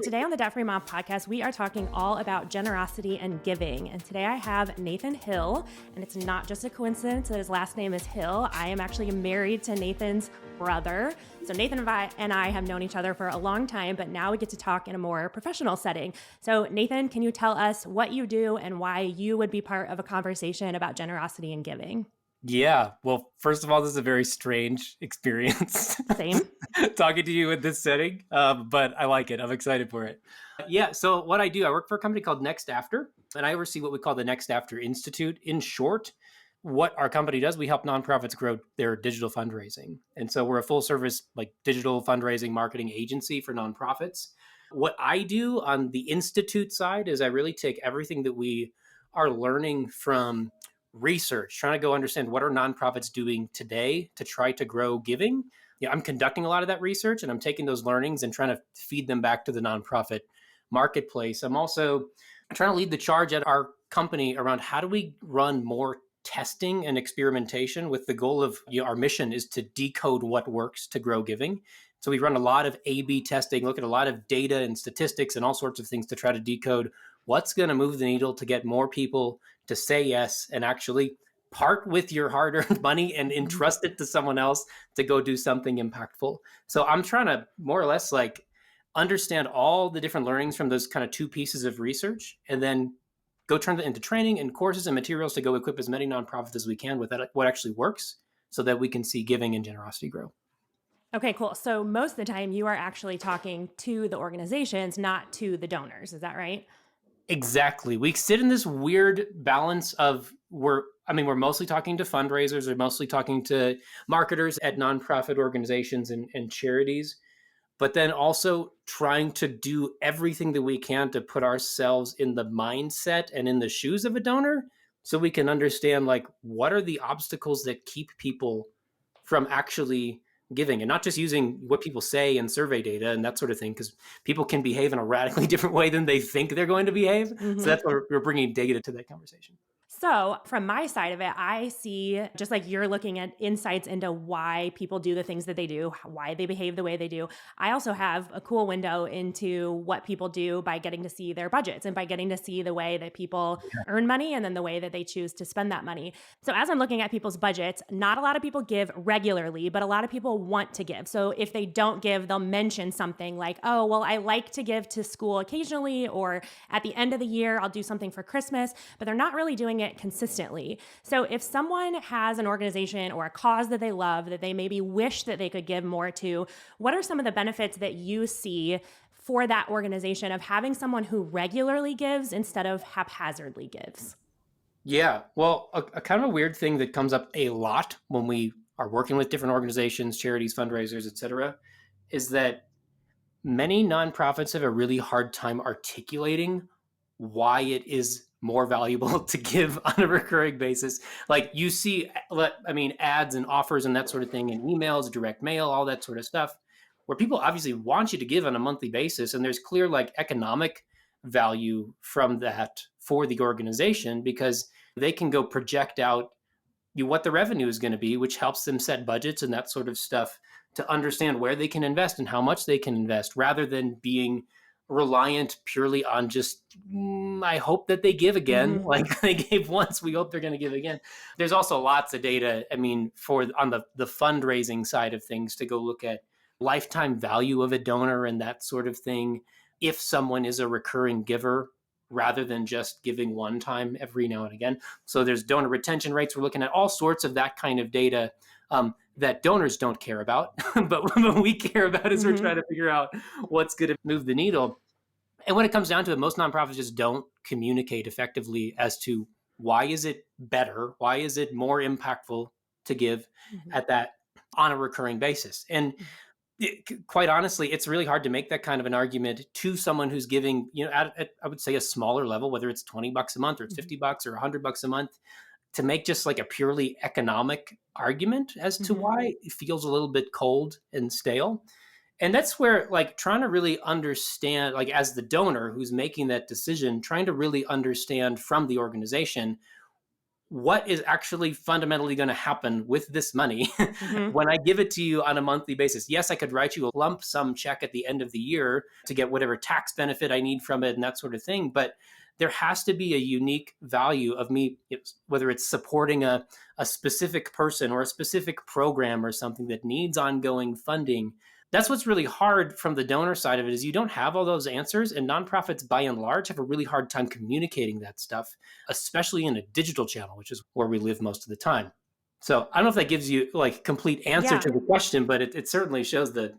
Today on the Debt Free Mom podcast, we are talking all about generosity and giving. And today I have Nathan Hill, and it's not just a coincidence that his last name is Hill. I am actually married to Nathan's brother. So Nathan and I have known each other for a long time, but now we get to talk in a more professional setting. So Nathan, can you tell us what you do and why you would be part of a conversation about generosity and giving? Yeah. Well, first of all, this is a very strange experience. Same. Talking to you in this setting, but I like it. I'm excited for it. Yeah. So what I do, I work for a company called NextAfter, and I oversee what we call the NextAfter Institute. In short, what our company does, we help nonprofits grow their digital fundraising. And so we're a full service, like digital fundraising marketing agency for nonprofits. What I do on the Institute side is I really take everything that we are learning from research, trying to go understand what are nonprofits doing today to try to grow giving. Yeah, I'm conducting a lot of that research and I'm taking those learnings and trying to feed them back to the nonprofit marketplace. I'm also trying to lead the charge at our company around how do we run more testing and experimentation with the goal of our mission is to decode what works to grow giving. So we run a lot of A/B testing, look at a lot of data and statistics and all sorts of things to try to decode what's going to move the needle to get more people to say yes and actually part with your hard-earned money and entrust it to someone else to go do something impactful. So I'm trying to more or less like understand all the different learnings from those kind of two pieces of research and then go turn that into training and courses and materials to go equip as many nonprofits as we can with that, what actually works so that we can see giving and generosity grow. Okay, cool. So most of the time you are actually talking to the organizations, not to the donors. Is that right? Exactly. We sit in this weird balance of we're mostly talking to fundraisers, we're mostly talking to marketers at nonprofit organizations and charities, but then also trying to do everything that we can to put ourselves in the mindset and in the shoes of a donor so we can understand like what are the obstacles that keep people from actually giving and not just using what people say and survey data and that sort of thing, because people can behave in a radically different way than they think they're going to behave. Mm-hmm. So that's why we're bringing data to that conversation. So, from my side of it, I see just like you're looking at insights into why people do the things that they do, why they behave the way they do. I also have a cool window into what people do by getting to see their budgets and by getting to see the way that people earn money and then the way that they choose to spend that money. So, as I'm looking at people's budgets, not a lot of people give regularly, but a lot of people want to give. So, if they don't give, they'll mention something like, oh, well, I like to give to school occasionally, or at the end of the year, I'll do something for Christmas, but they're not really doing it consistently. So if someone has an organization or a cause that they love that they maybe wish that they could give more to, what are some of the benefits that you see for that organization of having someone who regularly gives instead of haphazardly gives? Yeah, well, a kind of a weird thing that comes up a lot when we are working with different organizations, charities, fundraisers, et cetera, is that many nonprofits have a really hard time articulating why it is more valuable to give on a recurring basis. Like you see, ads and offers and that sort of thing in emails, direct mail, all that sort of stuff, where people obviously want you to give on a monthly basis. And there's clear like economic value from that for the organization because they can go project out what the revenue is going to be, which helps them set budgets and that sort of stuff to understand where they can invest and how much they can invest rather than being reliant purely on just, I hope that they give again. Mm-hmm. Like they gave once, we hope they're going to give again. There's also lots of data, for on the fundraising side of things to go look at lifetime value of a donor and that sort of thing. If someone is a recurring giver, rather than just giving one time every now and again. So there's donor retention rates. We're looking at all sorts of that kind of data that donors don't care about, but what we care about is we're trying to figure out what's going to move the needle. And when it comes down to it, most nonprofits just don't communicate effectively as to why is it better, why is it more impactful to give at that on a recurring basis. And quite honestly, it's really hard to make that kind of an argument to someone who's giving, at I would say a smaller level, whether it's $20 a month or it's $50 or $100 a month, to make just like a purely economic argument as to why it feels a little bit cold and stale. And that's where like trying to really understand, like as the donor who's making that decision, trying to really understand from the organization, what is actually fundamentally going to happen with this money Mhm. when I give it to you on a monthly basis. Yes, I could write you a lump sum check at the end of the year to get whatever tax benefit I need from it and that sort of thing. But there has to be a unique value of me, whether it's supporting a specific person or a specific program or something that needs ongoing funding. That's what's really hard from the donor side of it is you don't have all those answers, and nonprofits by and large have a really hard time communicating that stuff, especially in a digital channel, which is where we live most of the time. So I don't know if that gives you like complete answer Yeah. to the question, but it certainly shows the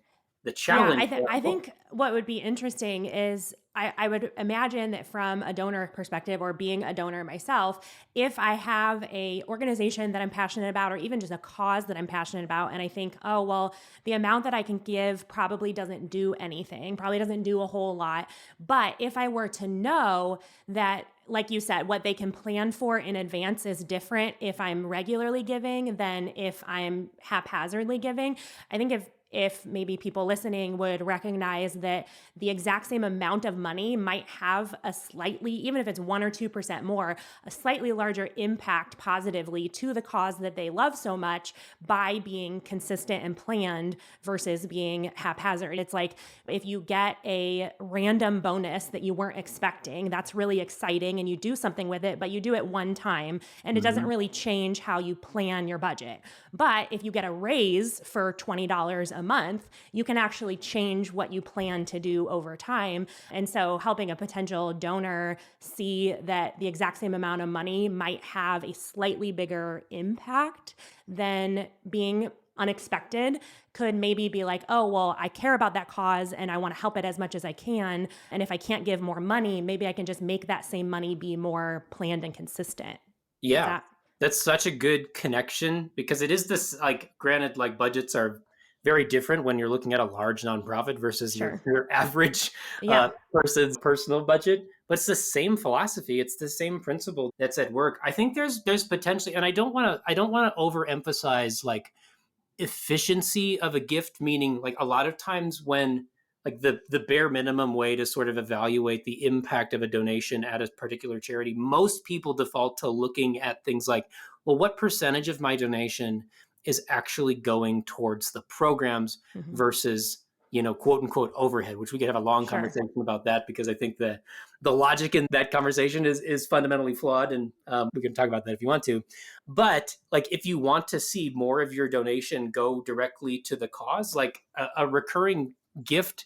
Yeah, challenge. I think what would be interesting is I would imagine that from a donor perspective or being a donor myself, if I have a organization that I'm passionate about or even just a cause that I'm passionate about and I think, oh, well, the amount that I can give probably doesn't do anything, probably doesn't do a whole lot. But if I were to know that like you said, what they can plan for in advance is different if I'm regularly giving than if I'm haphazardly giving. I think if maybe people listening would recognize that the exact same amount of money might have a slightly, even if it's 1 or 2% more, a slightly larger impact positively to the cause that they love so much by being consistent and planned versus being haphazard. It's like if you get a random bonus that you weren't expecting, that's really exciting and you do something with it, but you do it one time and it doesn't Mhm. really change how you plan your budget. But if you get a raise for $20 a month, you can actually change what you plan to do over time. And so helping a potential donor see that the exact same amount of money might have a slightly bigger impact than being unexpected could maybe be like, oh, well, I care about that cause and I want to help it as much as I can. And if I can't give more money, maybe I can just make that same money be more planned and consistent. Is Yeah, that that's such a good connection because it is this like granted like budgets are very different when you're looking at a large nonprofit versus sure? your average Yeah. person's personal budget, but it's the same philosophy, it's the same principle that's at work. I think there's potentially, and I don't want to overemphasize like efficiency of a gift, meaning like a lot of times when like the bare minimum way to sort of evaluate the impact of a donation at a particular charity, most people default to looking at things like, well, what percentage of my donation is actually going towards the programs Hmm. versus, quote unquote overhead, which we could have a long Sure. conversation about that because I think the logic in that conversation is fundamentally flawed, and we can talk about that if you want to. But like, if you want to see more of your donation go directly to the cause, like a recurring gift,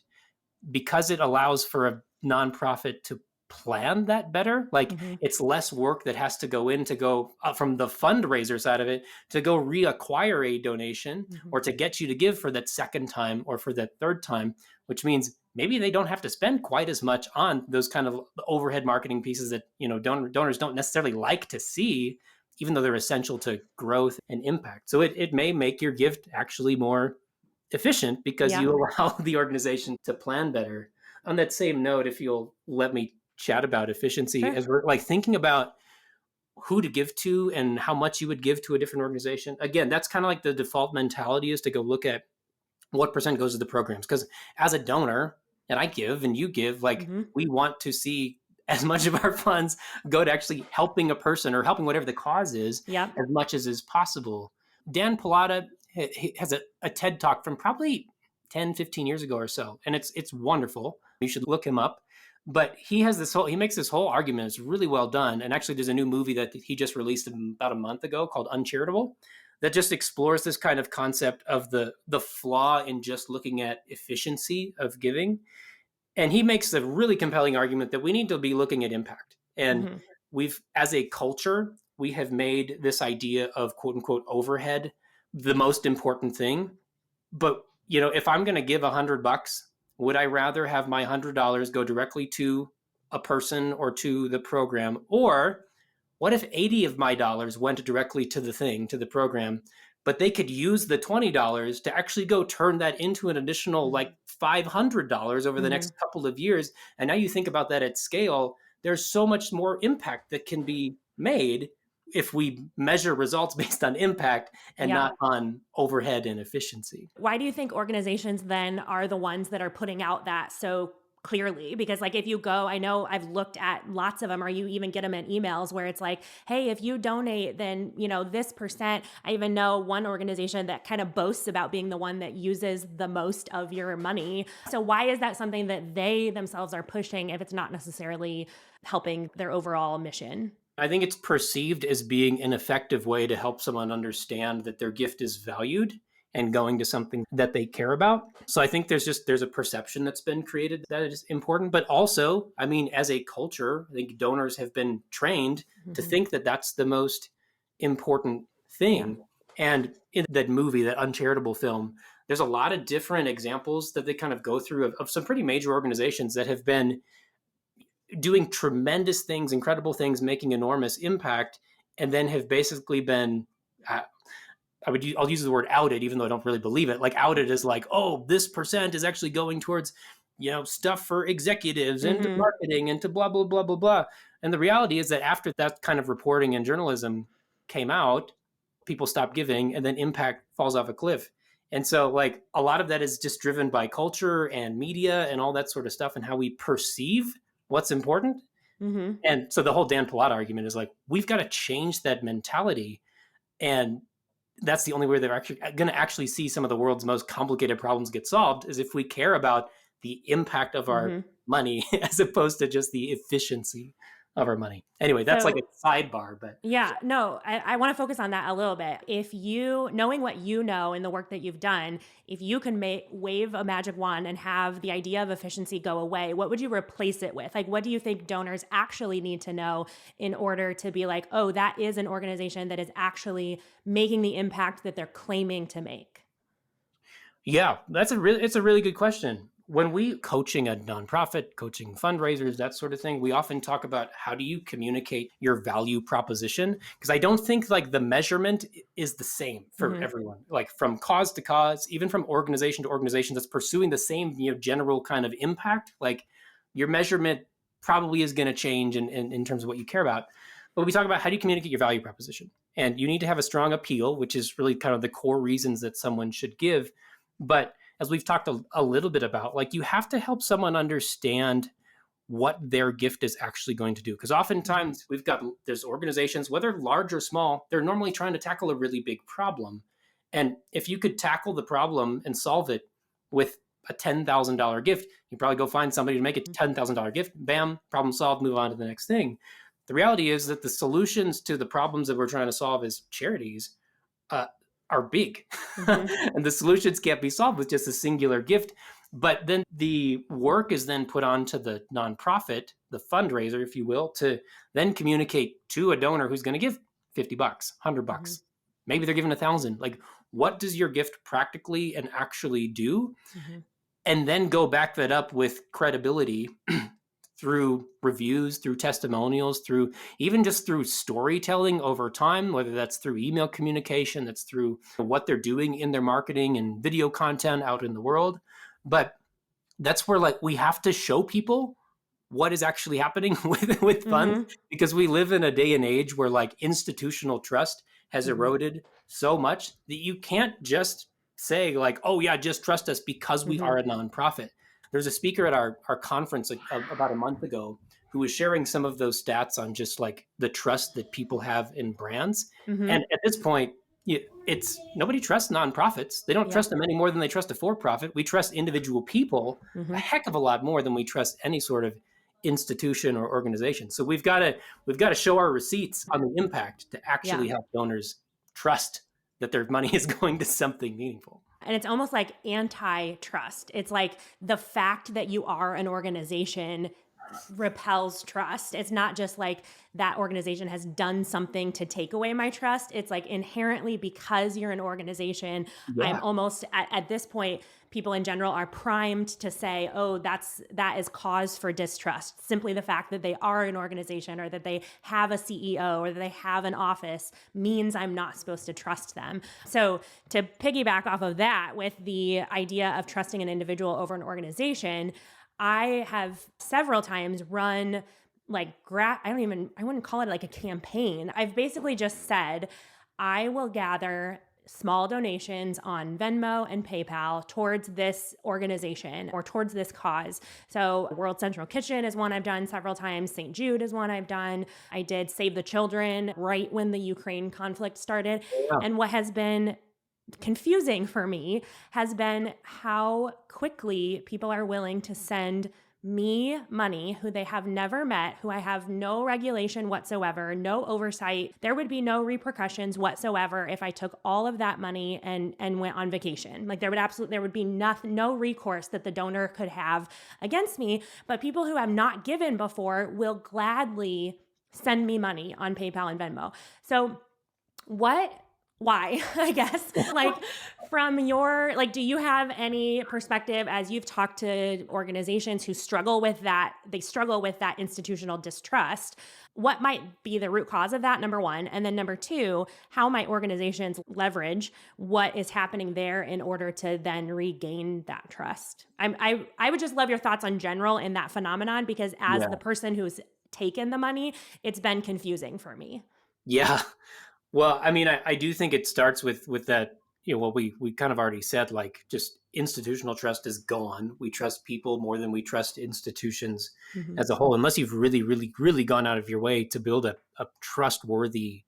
because it allows for a nonprofit to plan that better, like Hmm. it's less work that has to go in to go from the fundraiser side of it to go reacquire a donation Hmm. or to get you to give for that second time or for that third time, which means maybe they don't have to spend quite as much on those kind of overhead marketing pieces that donors don't necessarily like to see, even though they're essential to growth and impact. So it may make your gift actually more efficient because Yeah. you allow the organization to plan better. On that same note, if you'll let me chat about efficiency, Sure. as we're like thinking about who to give to and how much you would give to a different organization, again, that's kind of like the default mentality is to go look at what percent goes to the programs. Because as a donor, and I give and you give, like Hmm. we want to see as much of our funds go to actually helping a person or helping whatever the cause is Yep. as much as is possible. Dan Pilata has a TED talk from probably 10, 15 years ago or so, and it's wonderful. You should look him up. But he makes this whole argument. It's really well done. And actually, there's a new movie that he just released about a month ago called Uncharitable that just explores this kind of concept of the flaw in just looking at efficiency of giving. And he makes a really compelling argument that we need to be looking at impact. And Hmm. we've, as a culture, we have made this idea of quote unquote overhead the most important thing. But if I'm going to give $100, would I rather have my $100 go directly to a person or to the program, or what if 80 of my dollars went directly to the program, but they could use the $20 to actually go turn that into an additional like $500 over the Hmm. next couple of years? And now you think about that at scale, there's so much more impact that can be made if we measure results based on impact and Yeah. not on overhead and efficiency. Why do you think organizations then are the ones that are putting out that so clearly, because like if you go, I know I've looked at lots of them, or you even get them in emails where it's like, hey, if you donate, then this percent. I even know one organization that kind of boasts about being the one that uses the most of your money. So why is that something that they themselves are pushing if it's not necessarily helping their overall mission? I think it's perceived as being an effective way to help someone understand that their gift is valued and going to something that they care about. So I think there's a perception that's been created that is important, but also, I mean, as a culture, I think donors have been trained to Hmm. think that that's the most important Yeah. thing. And in that movie, that uncharitable film, there's a lot of different examples that they kind of go through of some pretty major organizations that have been doing tremendous things, incredible things, making enormous impact, and then have basically been, uh, I'll use the word outed, even though I don't really believe it. Like outed as like, oh, this percent is actually going towards, stuff for executives and to Hmm. marketing and to blah blah blah blah blah. And the reality is that after that kind of reporting and journalism came out, people stopped giving, and then impact falls off a cliff. And so, like, a lot of that is just driven by culture and media and all that sort of stuff and how we perceive what's important. Hmm. And so the whole Dan Pilato argument is like, we've got to change that mentality. And that's the only way they're actually going to actually see some of the world's most complicated problems get solved is if we care about the impact of our Hmm. money as opposed to just the efficiency of our money. Anyway, that's like So a sidebar, but yeah, no, I want to focus on that a little bit. If you, knowing what you know in the work that you've done, if you can wave a magic wand and have the idea of efficiency go away, what would you replace it with? Like, what do you think donors actually need to know in order to be like, oh, that is an organization that is actually making the impact that they're claiming to make? yeah, it's a really good question. When we coaching a nonprofit, coaching fundraisers, that sort of thing, we often talk about how do you communicate your value proposition? Because I don't think like the measurement is the same for Hmm. everyone. Like from cause to cause, even from organization to organization that's pursuing the same, general kind of impact, like your measurement probably is going to change in terms of what you care about. But we talk about how do you communicate your value proposition? And you need to have a strong appeal, which is really kind of the core reasons that someone should give. But as we've talked a little bit about, like you have to help someone understand what their gift is actually going to do. Because Hmm. oftentimes there's organizations, whether large or small, they're normally trying to tackle a really big problem. And if you could tackle the problem and solve it with a $10,000 gift, you probably go find somebody to make a $10,000 gift. Bam, problem solved, move on to the next thing. The reality is that the solutions to the problems that we're trying to solve as charities uh, are big, Hmm. and the solutions can't be solved with just a singular gift. But then the work is then put onto the nonprofit, the fundraiser, if you will, to then communicate to a donor who's going to give $50, Hmm. $100. Maybe they're giving 1,000. Like, what does your gift practically and actually do? Hmm. And then go back that up with credibility through reviews, through testimonials, through even just through storytelling over time, whether that's through email communication, that's through what they're doing in their marketing and video content out in the world. But that's where like we have to show people what is actually happening with funds Hmm. because we live in a day and age where like institutional trust has Hmm. eroded so much that you can't just say like, oh yeah, just trust us because we Hmm. are a nonprofit. There's a speaker at our conference about a month ago who was sharing some of those stats on just like the trust that people have in brands. Hmm. And at this point, it's nobody trusts nonprofits. They don't Yeah. trust them any more than they trust a for-profit. We trust individual people a Hmm. heck of a lot more than we trust any sort of institution or organization. So we've got to show our receipts on the impact to actually Yeah. help donors trust that their money is going to something meaningful. And it's almost like antitrust. It's like the fact that you are an organization repels trust. It's not just like that organization has done something to take away my trust. It's like inherently because you're an organization, I'm Yeah. almost at this point, people in general are primed to say, oh, that is cause for distrust. Simply the fact that they are an organization or that they have a CEO or that they have an office means I'm not supposed to trust them. So to piggyback off of that with the idea of trusting an individual over an organization, I have several times run like I wouldn't call it like a campaign. I've basically just said, I will gather small donations on Venmo and PayPal towards this organization or towards this cause. So, World Central Kitchen is one I've done several times. St. Jude is one I've done. I did Save the Children right when the Ukraine conflict started. Yeah. And what has been confusing for me has been how quickly people are willing to send me money who they have never met, who I have no regulation whatsoever, no oversight. There would be no repercussions whatsoever if I took all of that money and went on vacation. Like there would be nothing, no recourse that the donor could have against me. But people who have not given before will gladly send me money on PayPal and Venmo. So why I guess, like, from your, like, do you have any perspective as you've talked to organizations who struggle with that, they struggle with that institutional distrust? What might be the root cause of that, number one? And then number two, how might organizations leverage what is happening there in order to then regain that trust? I would just love your thoughts on general in that phenomenon, because as Yeah. the person who's taken the money, it's been confusing for me. Yeah. Well, I mean, I do think it starts with that, what we kind of already said, like just institutional trust is gone. We trust people more than we trust institutions Mm-hmm. as a whole, unless you've really, really, really gone out of your way to build a trustworthy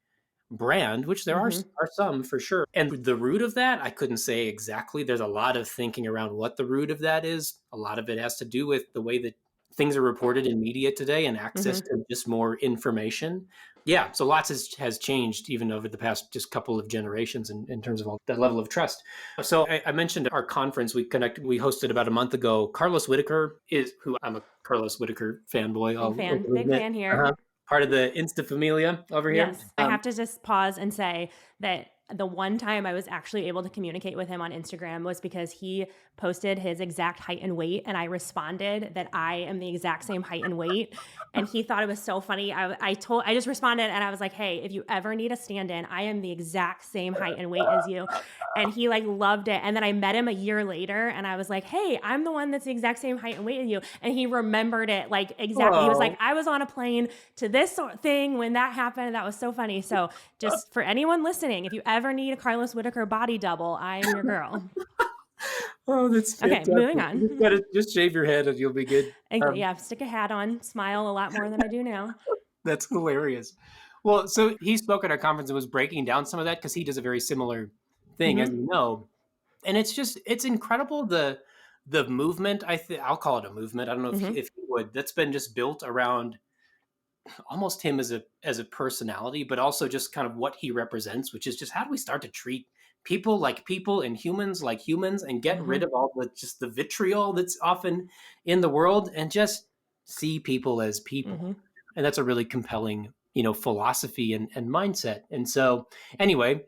brand, which there Mm-hmm. are some for sure. And the root of that, I couldn't say exactly. There's a lot of thinking around what the root of that is. A lot of it has to do with the way that things are reported in media today and access Mm-hmm. to just more information. Yeah, so lots has changed even over the past just couple of generations in terms of all that level of trust. So I mentioned our conference we hosted about a month ago. Carlos Whitaker is who I'm a Carlos Whitaker fanboy. I'll Big admit. fan here. Uh-huh. Part of the Insta Familia over here. Yes, I have to just pause and say that the one time I was actually able to communicate with him on Instagram was because he posted his exact height and weight, and I responded that I am the exact same height and weight, and he thought it was so funny. I just responded and I was like, "Hey, if you ever need a stand-in, I am the exact same height and weight as you," and he like loved it. And then I met him a year later, and I was like, "Hey, I'm the one that's the exact same height and weight as you," and he remembered it like exactly. He was like, Oh, "I was on a plane to this thing when that happened." That was so funny. So just for anyone listening, if you ever need a Carlos Whitaker body double, I am your girl. oh, that's Okay, fantastic. moving You just on. gotta just shave your head and you'll be good. Yeah, stick a hat on, smile a lot more than I do now. That's hilarious. Well, so he spoke at our conference and was breaking down some of that because he does a very similar thing, as Mm-hmm. you know. And it's incredible the movement. I'll call it a movement. I don't know Mm-hmm. if you would. That's been just built around almost him as a personality, but also just kind of what he represents, which is just how do we start to treat people like people and humans like humans and get rid Mm-hmm. of all the vitriol that's often in the world and just see people as Mm-hmm. people. And that's a really compelling, philosophy and mindset. And so anyway,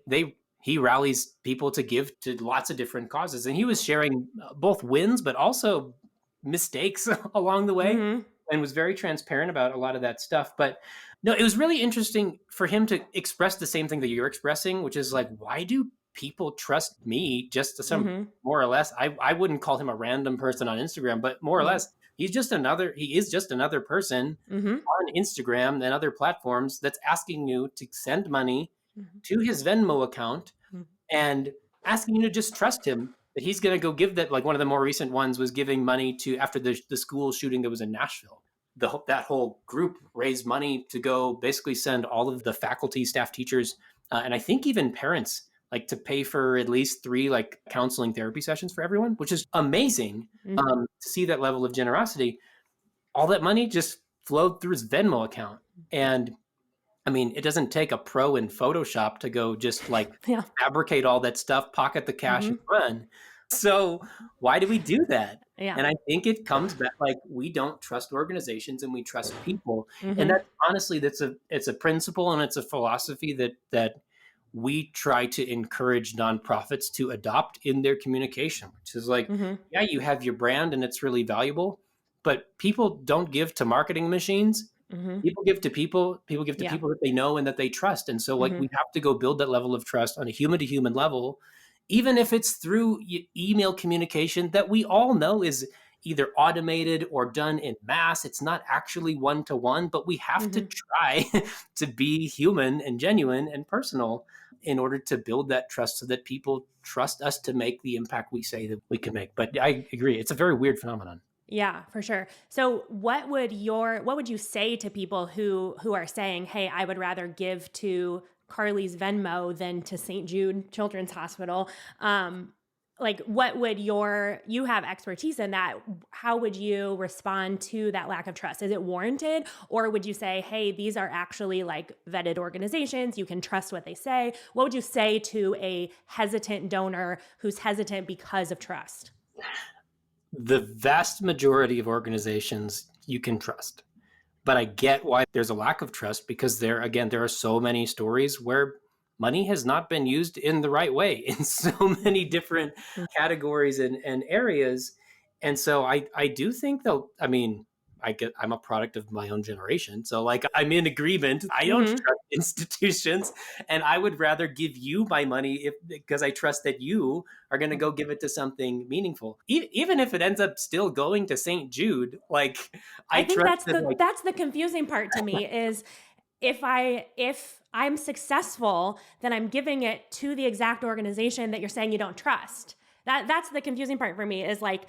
he rallies people to give to lots of different causes. And he was sharing both wins, but also mistakes along the way Mm-hmm. and was very transparent about a lot of that stuff. But no, it was really interesting for him to express the same thing that you're expressing, which is like, why do people trust me just to some Mm-hmm. more or less? I wouldn't call him a random person on Instagram, but more or Yeah. less, he is just another person Mm-hmm. on Instagram and other platforms that's asking you to send money Mm-hmm. to his Venmo account and asking you to just trust him that he's going to go give that. Like one of the more recent ones was giving money to after the school shooting that was in Nashville. That whole group raised money to go basically send all of the faculty, staff, teachers, and I think even parents like to pay for at least 3 like counseling therapy sessions for everyone, which is amazing Mm-hmm. to see that level of generosity. All that money just flowed through his Venmo account, and I mean, it doesn't take a pro in Photoshop to go just like Yeah. fabricate all that stuff, pocket the cash, and Mm-hmm. run. So why do we do that? Yeah. And I think it comes back like we don't trust organizations and we trust people. And Mm-hmm. that's honestly it's a principle and it's a philosophy that we try to encourage nonprofits to adopt in their communication, which is like, Mm-hmm. yeah, you have your brand and it's really valuable, but people don't give to marketing machines. Mm-hmm. People give to Yeah. people that they know and that they trust. And so like Mm-hmm. we have to go build that level of trust on a human to human level, even if it's through email communication that we all know is either automated or done in mass. It's not actually one to one, but we have to Mhm. try to be human and genuine and personal in order to build that trust so that people trust us to make the impact we say that we can make. But I agree, it's a very weird phenomenon. Yeah, for sure. So what would you say to people who are saying, "Hey, I would rather give to Carly's Venmo than to St. Jude Children's Hospital?" Like what would you have expertise in that. How would you respond to that lack of trust? Is it warranted, or would you say, "Hey, these are actually like vetted organizations. You can trust what they say." What would you say to a hesitant donor who's hesitant because of trust? The vast majority of organizations you can trust. But I get why there's a lack of trust because there are so many stories where money has not been used in the right way in so many different categories and areas. And so I do think though, I mean, I'm a product of my own generation. So like I'm in agreement. I don't Mhm. trust institutions and I would rather give you my money if because I trust that you are going to go give it to something meaningful. Even if it ends up still going to St. Jude, like I I think trust that like that's the confusing part to me is if I'm successful, then I'm giving it to the exact organization that you're saying you don't trust. That's the confusing part for me is like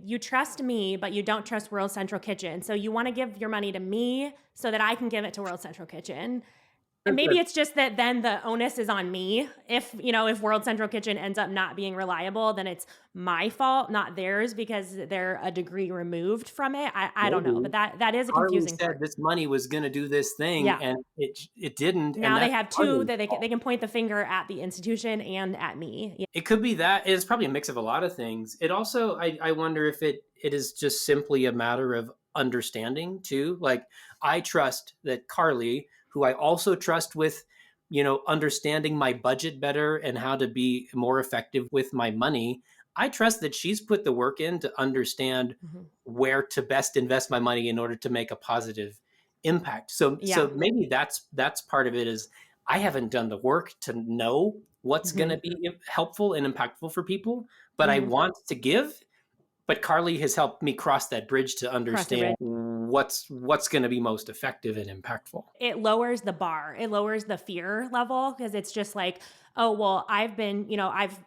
you trust me, but you don't trust World Central Kitchen. So you want to give your money to me so that I can give it to World Central Kitchen. And maybe it's just that then the onus is on me. If World Central Kitchen ends up not being reliable, then it's my fault, not theirs, because they're a degree removed from it. I don't know, but maybe that is a Harley confusing said part. this money was going to do this thing Yeah. and it didn't, and Now they that's have two Harley's that fault. they can point the finger at the institution and at me. Yeah. It could be that it's probably a mix of a lot of things. It also I wonder if it is just simply a matter of understanding too. Like I trust that Carly, who I also trust with, understanding my budget better and how to be more effective with my money. I trust that she's put the work in to understand Mhm. where to best invest my money in order to make a positive impact. So Yeah. maybe that's part of it is I haven't done the work to know what's going Mhm. to be helpful and impactful for people, but I Mhm. want to give. But Carly has helped me cross that bridge to Cross the understand bridge. what's going to be most effective and impactful. It lowers the bar. It lowers the fear level because it's just like, oh, well, I've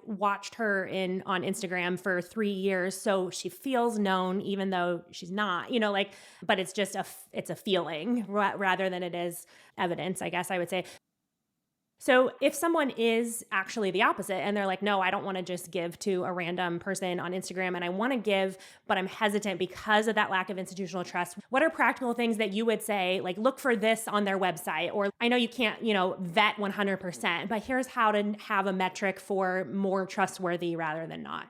watched her in on Instagram for 3 years. So she feels known, even though she's not, like, but it's just it's a feeling rather than it is evidence, I guess I would say. So if someone is actually the opposite and they're like, no, I don't want to just give to a random person on Instagram and I want to give, but I'm hesitant because of that lack of institutional trust, what are practical things that you would say, like, look for this on their website? Or I know you can't, vet 100%, but here's how to have a metric for more trustworthy rather than not.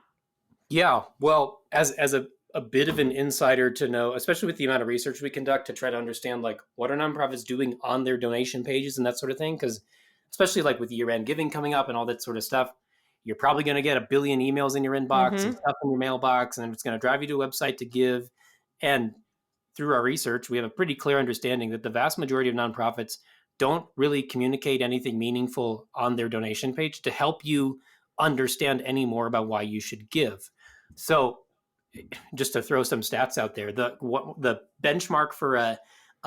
Yeah, well, as a bit of an insider to know, especially with the amount of research we conduct to try to understand like what are nonprofits doing on their donation pages and that sort of thing, because especially like with year-end giving coming up and all that sort of stuff, you're probably going to get a billion emails in your inbox and Mm-hmm. stuff in your mailbox, and it's going to drive you to a website to give. And through our research, we have a pretty clear understanding that the vast majority of nonprofits don't really communicate anything meaningful on their donation page to help you understand any more about why you should give. So, just to throw some stats out there, the benchmark for a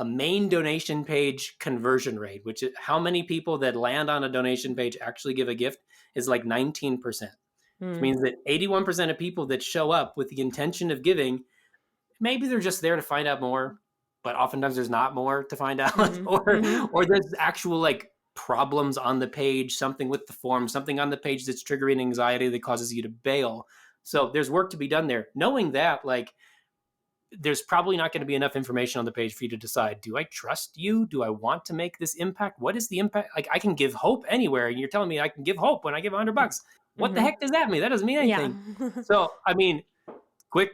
main donation page conversion rate, which is how many people that land on a donation page actually give a gift, is like 19%, which Mm-hmm. means that 81% of people that show up with the intention of giving, maybe they're just there to find out more, but oftentimes there's not more to find out, Mm-hmm. or Mm-hmm. or there's actual like problems on the page, something with the form, something on the page that's triggering anxiety that causes you to bail. So there's work to be done there. Knowing that, like, there's probably not going to be enough information on the page for you to decide, do I trust you? Do I want to make this impact? What is the impact? Like, I can give hope anywhere, and you're telling me I can give hope when I give $100. What the Mm-hmm. heck does that mean? That doesn't mean Yeah. anything. So, I mean, quick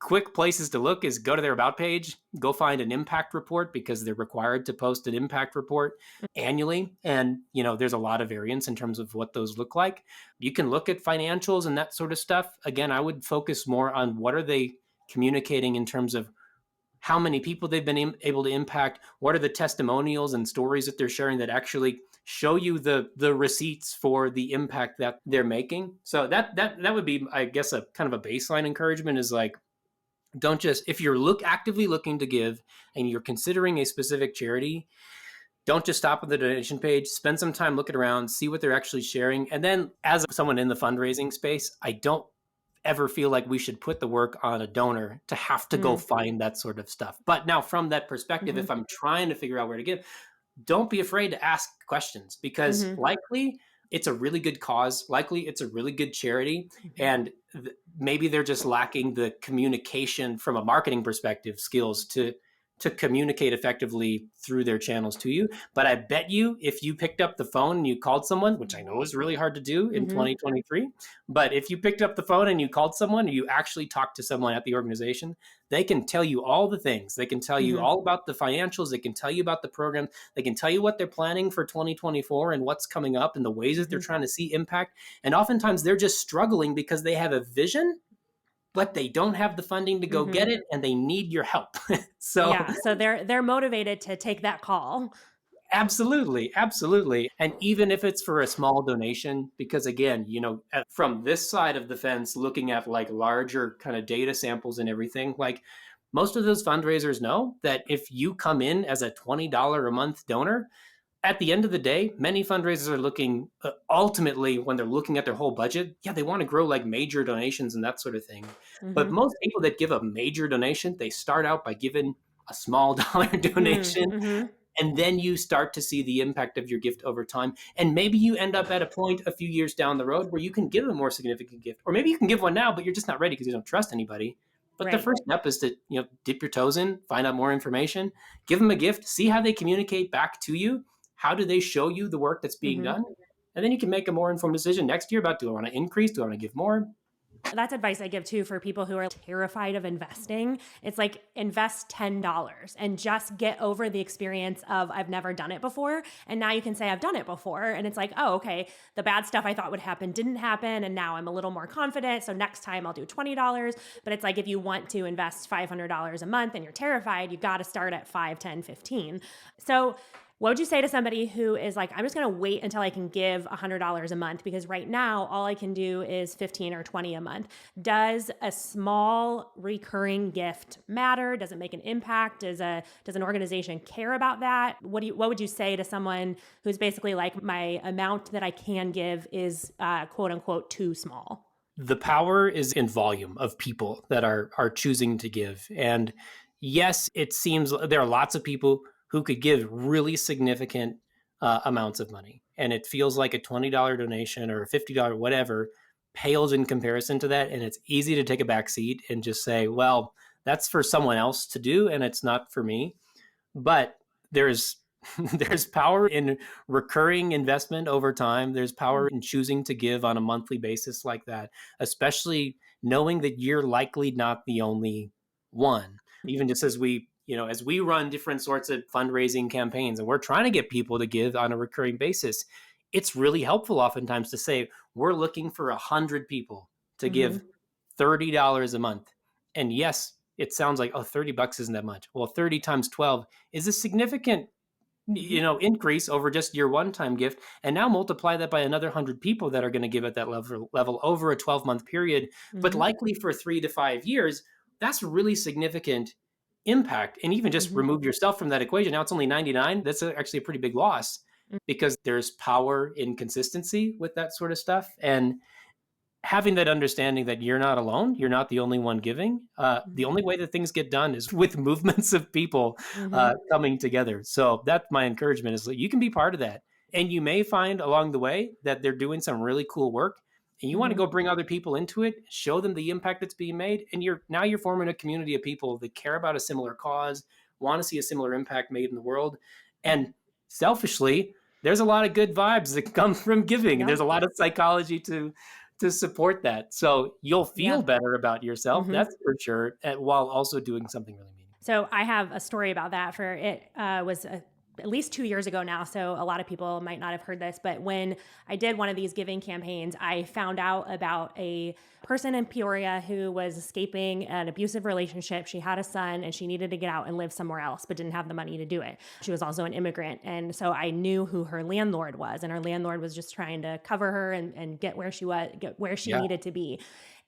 quick places to look is go to their about page, go find an impact report because they're required to post an impact report annually, and there's a lot of variance in terms of what those look like. You can look at financials and that sort of stuff. Again, I would focus more on what are they communicating in terms of how many people they've been able to impact, what are the testimonials and stories that they're sharing that actually show you the receipts for the impact that they're making. So that would be, I guess, a kind of a baseline encouragement is like, Don't just, if you're actively looking to give and you're considering a specific charity, don't just stop at the donation page. Spend some time looking around, see what they're actually sharing. And then, as someone in the fundraising space, I don't ever feel like we should put the work on a donor to have to go Mm, find that sort of stuff. But now, from that perspective, mhm, if I'm trying to figure out where to give, don't be afraid to ask questions, because mhm, likely it's a really good cause. Likely it's a really good charity. mhm, And maybe they're just lacking the communication from a marketing perspective skills to communicate effectively through their channels to you. But I bet you, if you picked up the phone and you called someone, which I know is really hard to do in mhm, 2023, but if you picked up the phone and you called someone and you actually talked to someone at the organization, they can tell you all the things. They can tell you mhm, all about the financials. They can tell you about the program. They can tell you what they're planning for 2024 and what's coming up and the ways that they're mhm, trying to see impact. And oftentimes they're just struggling because they have a vision, but they don't have the funding to go get mhm. it, and they need your help. So Yeah, so they're motivated to take that call. absolutely, absolutely. And even if it's for a small donation, because again, from this side of the fence, looking at like larger kind of data samples and everything, like most of those fundraisers know that if you come in as a $20 a month donor, at the end of the day, many fundraisers are looking, ultimately, when they're looking at their whole budget, yeah, they want to grow like major donations and that sort of thing. But Mhm, most people that give a major donation, they start out by giving a small dollar mm, donation, mhm, and then you start to see the impact of your gift over time. And maybe you end up at a point a few years down the road where you can give a more significant gift, or maybe you can give one now, but you're just not ready because you don't trust anybody. But the right. first step is to, dip your toes in, find out more information, give them a gift, see how they communicate back to you. How do they show you the work that's being Mhm. done? And then you can make a more informed decision next year about, do I want to increase? Do I want to give more? That's advice I give too for people who are terrified of investing. It's like invest $10 and just get over the experience of I've never done it before. And now you can say I've done it before. And it's like, oh, okay, the bad stuff I thought would happen didn't happen. And now I'm a little more confident. So next time I'll do $20. But it's like if you want to invest $500 a month and you're terrified, you got to start at 5, 10, 15. So what would you say to somebody who is like, I'm just going to wait until I can give $100 a month because right now all I can do is 15 or 20 a month? Does a small recurring gift matter? Does it make an impact? Does an organization care about that? What would you say to someone who's basically like, my amount that I can give is quote unquote too small? The power is in volume of people that are choosing to give. And yes, it seems there are lots of people who could give really significant amounts of money, and it feels like a $20 donation or a $50 whatever pales in comparison to that. And it's easy to take a back seat and just say, well, that's for someone else to do, and it's not for me. But there's there's power in recurring investment over time. There's power in choosing to give on a monthly basis like that, especially knowing that you're likely not the only one. Even just as we run different sorts of fundraising campaigns and we're trying to get people to give on a recurring basis, it's really helpful oftentimes to say, we're looking for 100 people to Mm-hmm. give $30 a month. And yes, it sounds like, oh, $30 isn't that much. Well, 30 times 12 is a significant Mm-hmm. increase over just your one-time gift, and now multiply that by another 100 people that are going to give at that level over a 12-month period, but Mm-hmm. likely for 3 to 5 years. That's really significant impact. And even just Mm-hmm. remove yourself from that equation, now it's only 99. That's actually a pretty big loss, because there's power in consistency with that sort of stuff. And having that understanding that you're not alone, you're not the only one giving. The only way that things get done is with movements of people Mm-hmm. coming together. So that's my encouragement: is that you can be part of that, and you may find along the way that they're doing some really cool work, and you want to Mm-hmm. go bring other people into it, show them the impact that's being made, and you're forming a community of people that care about a similar cause, want to see a similar impact made in the world, and selfishly, there's a lot of good vibes that come from giving, and Yeah. there's a lot of psychology to support that. So you'll Yeah. feel better about yourself, Mm-hmm. that's for sure, while also doing something really meaningful. So I have a story about that. For it was at least 2 years ago now. So a lot of people might not have heard this, but when I did one of these giving campaigns, I found out about a person in Peoria who was escaping an abusive relationship. She had a son and she needed to get out and live somewhere else, but didn't have the money to do it. She was also an immigrant. And so I knew who her landlord was, and her landlord was just trying to cover her and get where she was, get where she Yeah. needed to be.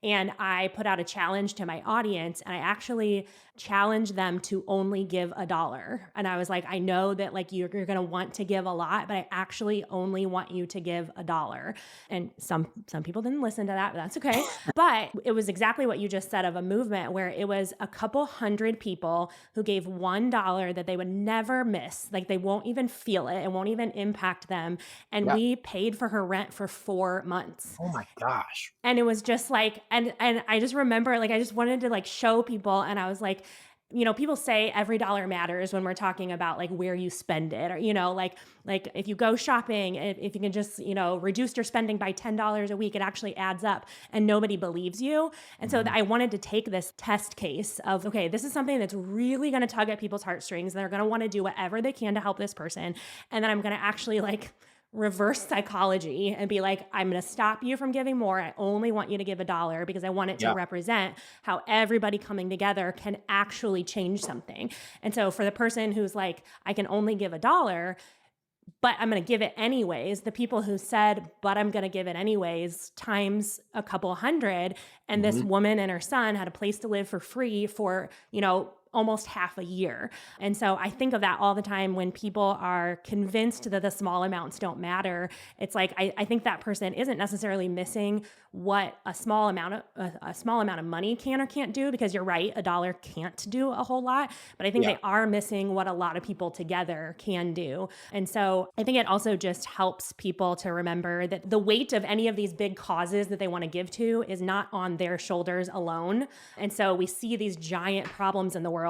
And I put out a challenge to my audience, and I actually challenged them to only give $1. And I was like, I know that like you're going to want to give a lot, but I actually only want you to give $1. And some people didn't listen to that, but that's okay. But it was exactly what you just said, of a movement where it was a couple hundred people who gave $1 that they would never miss. Like they won't even feel it. It won't even impact them. And Yeah. we paid for her rent for 4 months. Oh my gosh. And it was just like, and I just remember, like, I just wanted to like show people, and I was like, people say every dollar matters when we're talking about like where you spend it, or like if you go shopping, if you can just reduce your spending by $10 a week, it actually adds up, and nobody believes you. And so Mhm. I wanted to take this test case of, okay, this is something that's really going to tug at people's heartstrings. They're going to want to do whatever they can to help this person, and then I'm going to actually like reverse psychology and be like, I'm going to stop you from giving more. I only want you to give $1 because I want it to Yeah. represent how everybody coming together can actually change something. And so for the person who's like, I can only give $1, but I'm going to give it anyways, the people who said, but I'm going to give it anyways, times a couple hundred. And this Mhm. woman and her son had a place to live for free for, almost half a year. And so I think of that all the time when people are convinced that the small amounts don't matter. It's like I think that person isn't necessarily missing what a small amount of money can or can't do, because you're right, $1 can't do a whole lot, but I think Yeah. they are missing what a lot of people together can do. And so I think it also just helps people to remember that the weight of any of these big causes that they want to give to is not on their shoulders alone. And so we see these giant problems in the world,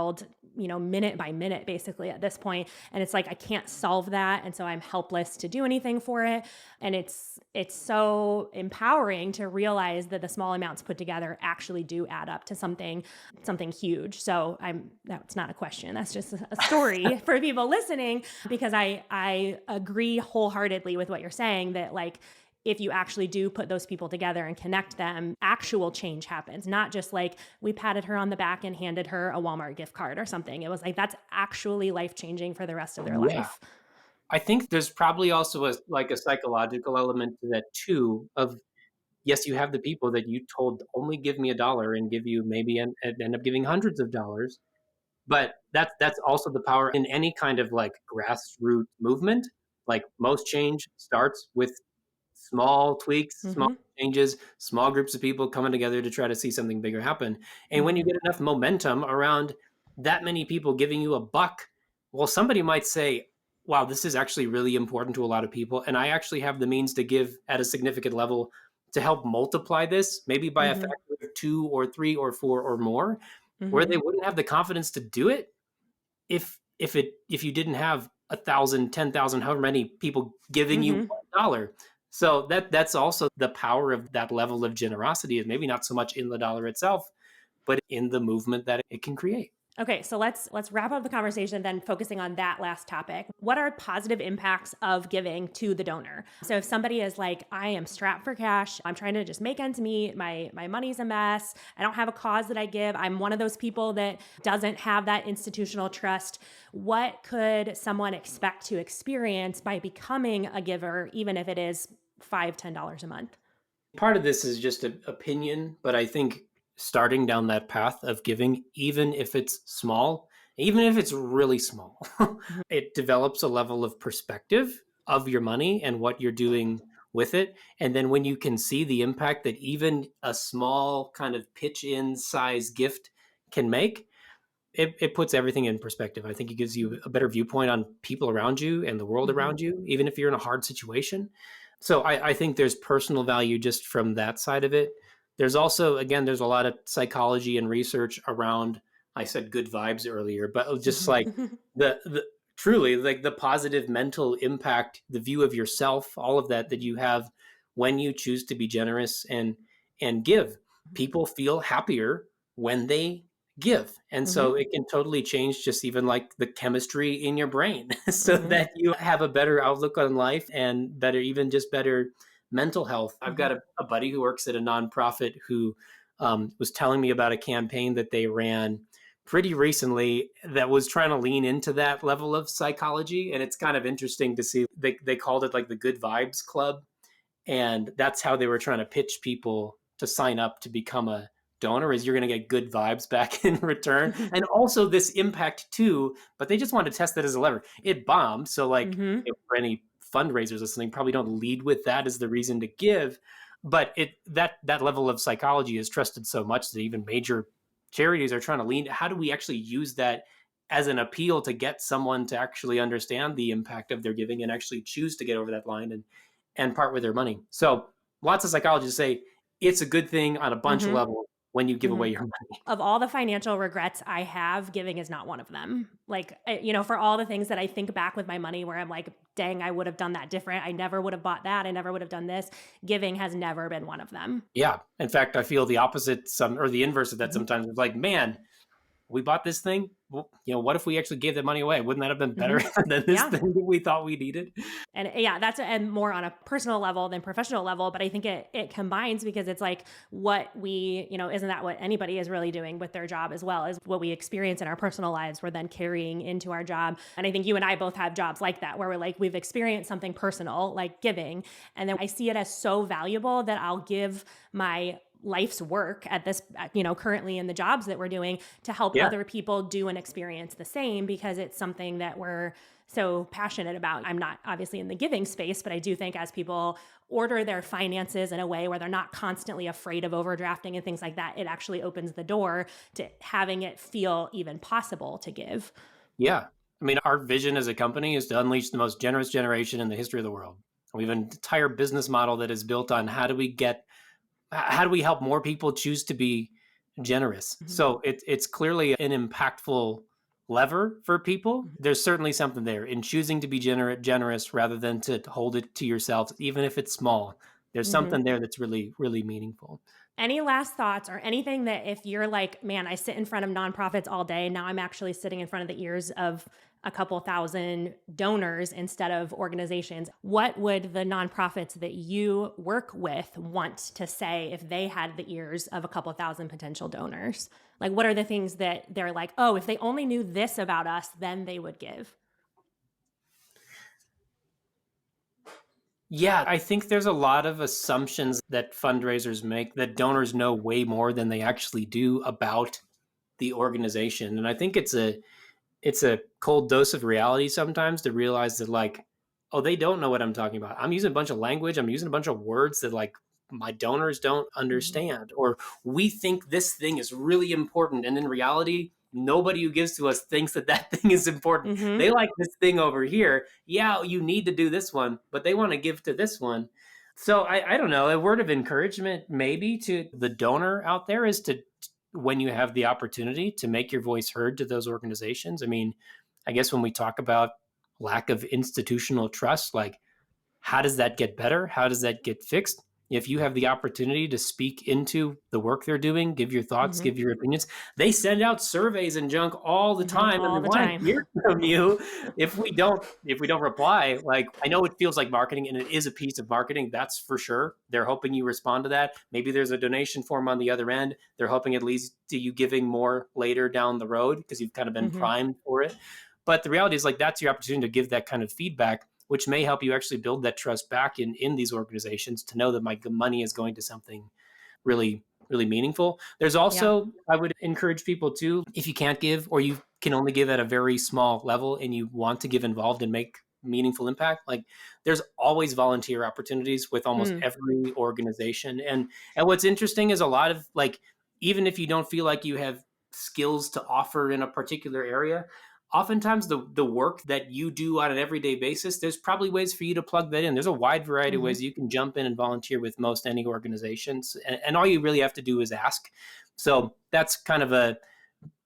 minute by minute, basically at this point. And it's like, I can't solve that. And so I'm helpless to do anything for it. And it's so empowering to realize that the small amounts put together actually do add up to something huge. So that's not a question. That's just a story for people listening, because I agree wholeheartedly with what you're saying, that like, if you actually do put those people together and connect them, actual change happens. Not just like we patted her on the back and handed her a Walmart gift card or something. It was like, that's actually life changing for the rest of their Yeah. life. I think there's probably also a psychological element to that too. Of yes, you have the people that you told only give me $1 and give you maybe and end up giving hundreds of dollars. But that's also the power in any kind of like grassroots movement. Like most change starts with small tweaks, small Mm-hmm. changes, small groups of people coming together to try to see something bigger happen. And when you Mm-hmm. get enough momentum around that many people giving you $1, well, somebody might say, wow, this is actually really important to a lot of people. And I actually have the means to give at a significant level to help multiply this, maybe by a Mm-hmm. factor of 2 or 3 or 4 or more, where Mm-hmm. they wouldn't have the confidence to do it if you didn't have 1,000, 10,000, however many people giving you Mm-hmm. $1. So that's also the power of that level of generosity, is maybe not so much in the dollar itself, but in the movement that it can create. Okay, so let's wrap up the conversation then, focusing on that last topic. What are positive impacts of giving to the donor? So if somebody is like, I am strapped for cash, I'm trying to just make ends meet, my money's a mess, I don't have a cause that I give, I'm one of those people that doesn't have that institutional trust, what could someone expect to experience by becoming a giver, even if it is $5, $10 a month? Part of this is just an opinion, but I think starting down that path of giving, even if it's small, even if it's really small, Mhm. it develops a level of perspective of your money and what you're doing with it. And then when you can see the impact that even a small kind of pitch in size gift can make, it puts everything in perspective. I think it gives you a better viewpoint on people around you and the world Mhm. around you, even if you're in a hard situation. So I think there's personal value just from that side of it. There's also, again, there's a lot of psychology and research around, I said good vibes earlier, but just like Mhm. the truly like the positive mental impact, the view of yourself, all of that you have when you choose to be generous and give. People feel happier when they give. And so Mhm. it can totally change just even like the chemistry in your brain so Mhm. that you have a better outlook on life and better, even just better mental health. I've Mhm. got a buddy who works at a nonprofit who was telling me about a campaign that they ran pretty recently that was trying to lean into that level of psychology. And it's kind of interesting to see they called it like the Good Vibes Club. And that's how they were trying to pitch people to sign up to become a donor is you're going to get good vibes back in return, and also this impact too. But they just want to test that as a lever. It bombed, so like Mhm. if for any fundraisers listening, probably don't lead with that as the reason to give. But that level of psychology is trusted so much that even major charities are trying to lean. How do we actually use that as an appeal to get someone to actually understand the impact of their giving and actually choose to get over that line and part with their money? So lots of psychologists say it's a good thing on a bunch of Mhm. levels when you give away Mhm. your money. Of all the financial regrets I have, giving is not one of them. Like, for all the things that I think back with my money where I'm like, dang, I would have done that different. I never would have bought that. I never would have done this. Giving has never been one of them. Yeah. In fact, I feel the opposite, some or the inverse of that Mhm. sometimes. It's like, man, we bought this thing. Well, what if we actually gave that money away? Wouldn't that have been better Mhm. than this Yeah. thing that we thought we needed? And yeah, that's and more on a personal level than professional level, but I think it combines because it's like what we, isn't that what anybody is really doing with their job as well as what we experience in our personal lives we're then carrying into our job. And I think you and I both have jobs like that where we're like we've experienced something personal like giving, and then I see it as so valuable that I'll give my life's work at this, currently in the jobs that we're doing to help Yeah. other people do and experience the same because it's something that we're so passionate about. I'm not obviously in the giving space, but I do think as people order their finances in a way where they're not constantly afraid of overdrafting and things like that, it actually opens the door to having it feel even possible to give. Yeah. I mean, our vision as a company is to unleash the most generous generation in the history of the world. We have an entire business model that is built on how do we help more people choose to be generous? Mhm. So it's clearly an impactful lever for people. Mhm. There's certainly something there in choosing to be generous rather than to hold it to yourself, even if it's small. There's Mhm. something there that's really, really meaningful. Any last thoughts or anything that if you're like, man, I sit in front of nonprofits all day, now I'm actually sitting in front of the ears of a couple thousand donors instead of organizations. What would the nonprofits that you work with want to say if they had the ears of a couple thousand potential donors? Like, what are the things that they're like, oh, if they only knew this about us, then they would give? Yeah, I think there's a lot of assumptions that fundraisers make that donors know way more than they actually do about the organization. And I think it's a cold dose of reality sometimes to realize that like, oh, they don't know what I'm talking about. I'm using a bunch of language, I'm using a bunch of words that like my donors don't Mhm. understand, or we think this thing is really important and in reality nobody who gives to us thinks that that thing is important. They Mhm. like this thing over here. Yeah, you need to do this one, but they want to give to this one. So I don't know, a word of encouragement maybe to the donor out there is to, when you have the opportunity to make your voice heard to those organizations. I mean, I guess when we talk about lack of institutional trust, like how does that get better? How does that get fixed? If you have the opportunity to speak into the work they're doing, give your thoughts, Mhm. give your opinions. They send out surveys and junk all the Mhm. time and they All the want to time. hear from you. If we don't reply, like I know it feels like marketing and it is a piece of marketing, that's for sure. They're hoping you respond to that. Maybe there's a donation form on the other end. They're hoping it leads to you giving more later down the road because you've kind of been Mhm. primed for it. But the reality is like that's your opportunity to give that kind of feedback, which may help you actually build that trust back in these organizations to know that my money is going to something really really meaningful. There's Yeah. also, I would encourage people to, if you can't give or you can only give at a very small level and you want to give involved and make meaningful impact, like there's always volunteer opportunities with almost Mm. every organization. And what's interesting is a lot of like, even if you don't feel like you have skills to offer in a particular area, oftentimes the work that you do on an everyday basis, there's probably ways for you to plug that in. There's a wide variety of ways Mhm. you can jump in and volunteer with most any organizations, and all you really have to do is ask. So that's kind of a,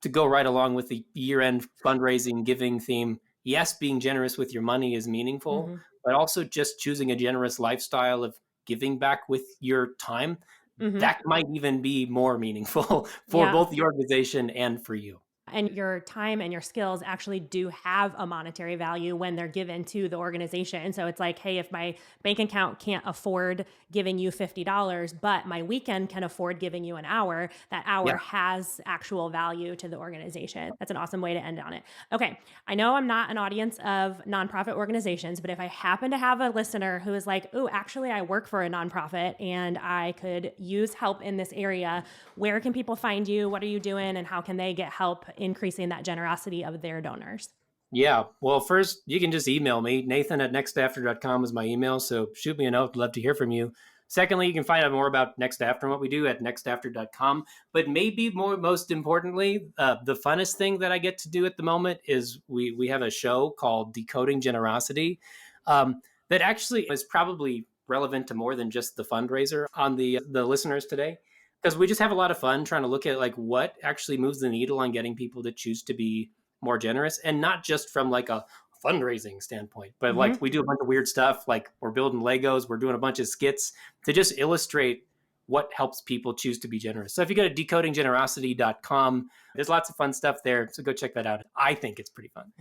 to go right along with the year-end fundraising giving theme. Yes, being generous with your money is meaningful, Mhm. but also just choosing a generous lifestyle of giving back with your time, Mhm. that might even be more meaningful for Yeah. both the organization and for you. And your time and your skills actually do have a monetary value when they're given to the organization. So it's like, hey, if my bank account can't afford giving you $50, but my weekend can afford giving you an hour, that hour Yeah. has actual value to the organization. That's an awesome way to end on it. Okay. I know I'm not an audience of nonprofit organizations, but if I happen to have a listener who is like, oh, actually, I work for a nonprofit and I could use help in this area, where can people find you? What are you doing? And how can they get help increasing that generosity of their donors? Yeah. Well, first, you can just email me. Nathan@nextafter.com is my email. So shoot me a note. Love to hear from you. Secondly, you can find out more about Next After and what we do at nextafter.com. But maybe most importantly, the funnest thing that I get to do at the moment is we have a show called Decoding Generosity that actually is probably relevant to more than just the fundraiser on the listeners today. Because we just have a lot of fun trying to look at like what actually moves the needle on getting people to choose to be more generous, and not just from like a fundraising standpoint, but like Mm-hmm. we do a bunch of weird stuff, like we're building Legos, we're doing a bunch of skits to just illustrate what helps people choose to be generous. So if you go to decodinggenerosity.com, there's lots of fun stuff there, so go check that out. I think it's pretty fun.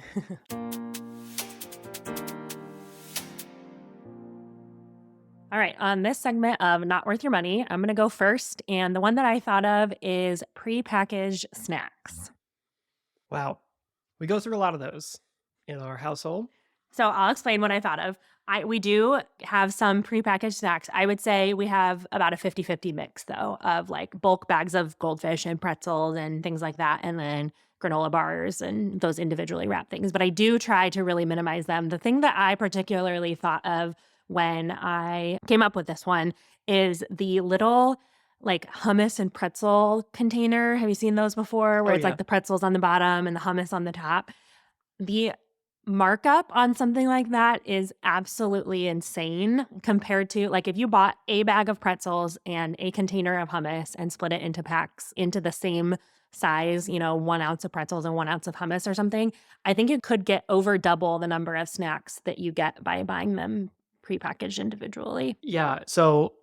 All right. On this segment of Not Worth Your Money, I'm going to go first. And the one that I thought of is prepackaged snacks. Wow. We go through a lot of those in our household. So I'll explain what I thought of. We do have some prepackaged snacks. I would say we have about a 50-50 mix, though, of like bulk bags of goldfish and pretzels and things like that, and then granola bars and those individually wrapped things. But I do try to really minimize them. The thing that I particularly thought of when I came up with this one is the little like hummus and pretzel container. Have you seen those before? Oh, Where it's yeah. like the pretzels on the bottom and the hummus on the top. The markup on something like that is absolutely insane compared to like if you bought a bag of pretzels and a container of hummus and split it into packs into the same size, 1 ounce of pretzels and 1 ounce of hummus or something, I think it could get over double the number of snacks that you get by buying them prepackaged individually. Yeah. So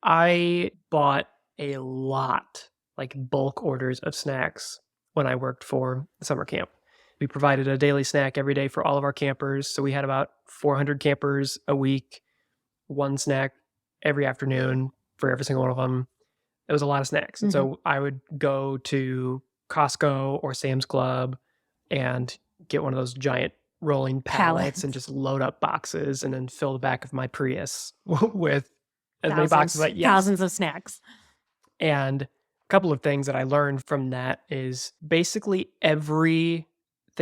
I bought a lot, like bulk orders of snacks when I worked for summer camp. We provided a daily snack every day for all of our campers. So we had about 400 campers a week, one snack every afternoon for every single one of them. It was a lot of snacks. And so I would go to Costco or Sam's Club and get one of those giant rolling pallets and just load up boxes and then fill the back of my Prius with as many boxes like thousands of snacks. And a couple of things that I learned from that is basically everything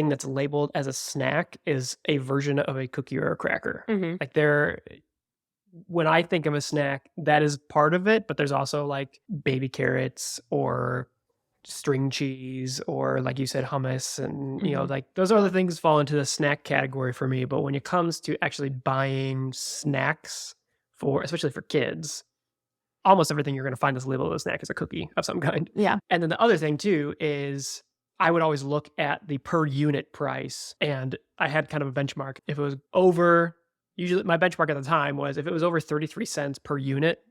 that's labeled as a snack is a version of a cookie or a cracker. Like when I think of a snack, that is part of it, but there's also like baby carrots or string cheese or like you said, hummus and like those other things fall into the snack category for me. But when it comes to actually buying snacks especially for kids, almost everything you're going to find that's labeled as a snack is a cookie of some kind. Yeah. And then the other thing too is I would always look at the per unit price, and I had kind of a benchmark. If it was over, usually my benchmark at the time was if it was over 33 cents per unit,